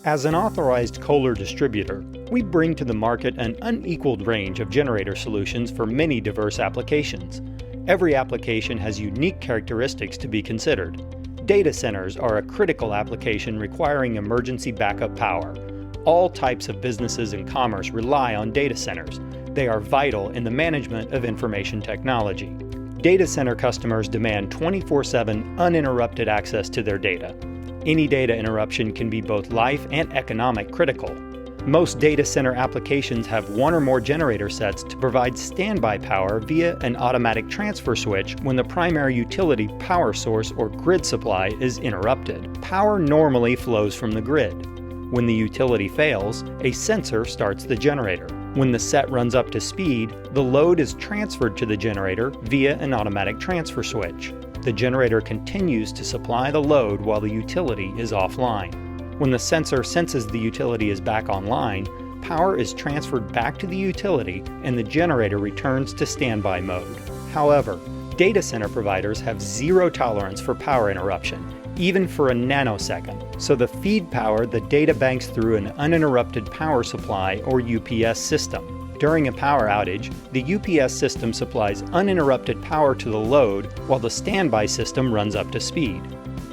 As an authorized Kohler distributor, we bring to the market an unequaled range of generator solutions for many diverse applications. Every application has unique characteristics to be considered. Data centers are a critical application requiring emergency backup power. All types of businesses and commerce rely on data centers. They are vital in the management of information technology. Data center customers demand 24/7 uninterrupted access to their data. Any data interruption can be both life and economic critical. Most data center applications have one or more generator sets to provide standby power via an automatic transfer switch when the primary utility power source or grid supply is interrupted. Power normally flows from the grid. When the utility fails, a sensor starts the generator. When the set runs up to speed, the load is transferred to the generator via an automatic transfer switch. The generator continues to supply the load while the utility is offline. When the sensor senses the utility is back online, power is transferred back to the utility and the generator returns to standby mode. However, data center providers have zero tolerance for power interruption, even for a nanosecond, so the feed power the data banks through an uninterrupted power supply or UPS system. During a power outage, the UPS system supplies uninterrupted power to the load while the standby system runs up to speed.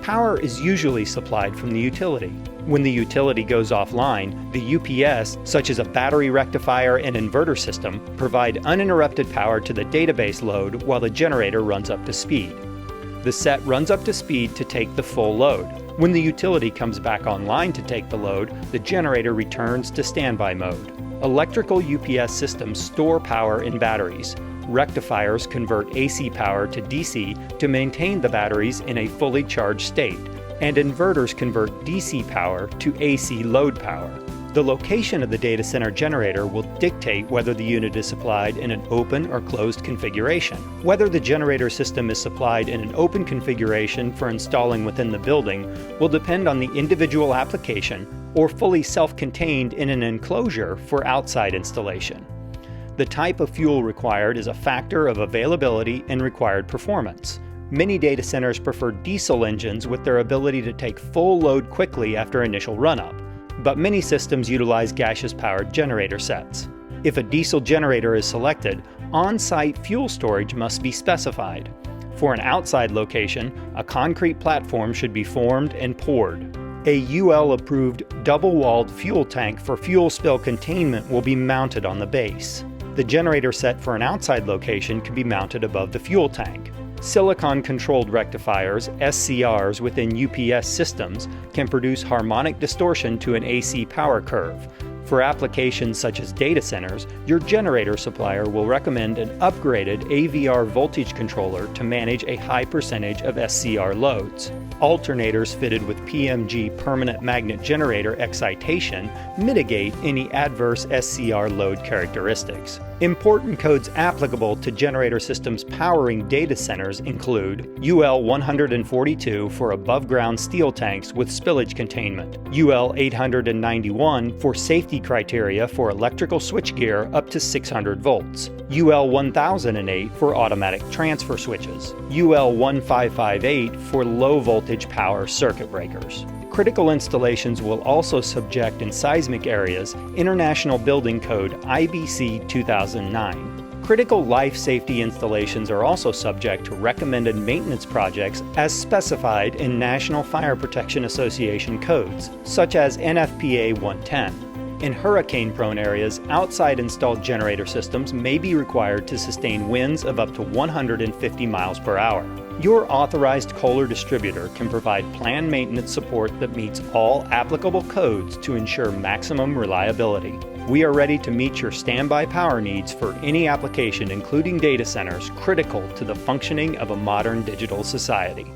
Power is usually supplied from the utility. When the utility goes offline, the UPS, such as a battery rectifier and inverter system, provide uninterrupted power to the database load while the generator runs up to speed. The set runs up to speed to take the full load. When the utility comes back online to take the load, the generator returns to standby mode. Electrical UPS systems store power in batteries. Rectifiers convert AC power to DC to maintain the batteries in a fully charged state, and inverters convert DC power to AC load power. The location of the data center generator will dictate whether the unit is supplied in an open or closed configuration. Whether the generator system is supplied in an open configuration for installing within the building will depend on the individual application or fully self-contained in an enclosure for outside installation. The type of fuel required is a factor of availability and required performance. Many data centers prefer diesel engines with their ability to take full load quickly after initial run-up, but many systems utilize gaseous-powered generator sets. If a diesel generator is selected, on-site fuel storage must be specified. For an outside location, a concrete platform should be formed and poured. A UL-approved double-walled fuel tank for fuel spill containment will be mounted on the base. The generator set for an outside location can be mounted above the fuel tank. Silicon-controlled rectifiers, SCRs, within UPS systems can produce harmonic distortion to an AC power curve. For applications such as data centers, your generator supplier will recommend an upgraded AVR voltage controller to manage a high percentage of SCR loads. Alternators fitted with PMG permanent magnet generator excitation mitigate any adverse SCR load characteristics. Important codes applicable to generator systems powering data centers include UL 142 for above-ground steel tanks with spillage containment, UL 891 for safety criteria for electrical switchgear up to 600 volts, UL 1008 for automatic transfer switches, UL 1558 for low-voltage power circuit breakers. Critical installations will also subject in seismic areas International Building Code IBC 2009. Critical life safety installations are also subject to recommended maintenance projects as specified in National Fire Protection Association codes, such as NFPA 110. In hurricane-prone areas, outside installed generator systems may be required to sustain winds of up to 150 miles per hour. Your authorized Kohler distributor can provide planned maintenance support that meets all applicable codes to ensure maximum reliability. We are ready to meet your standby power needs for any application, including data centers, critical to the functioning of a modern digital society.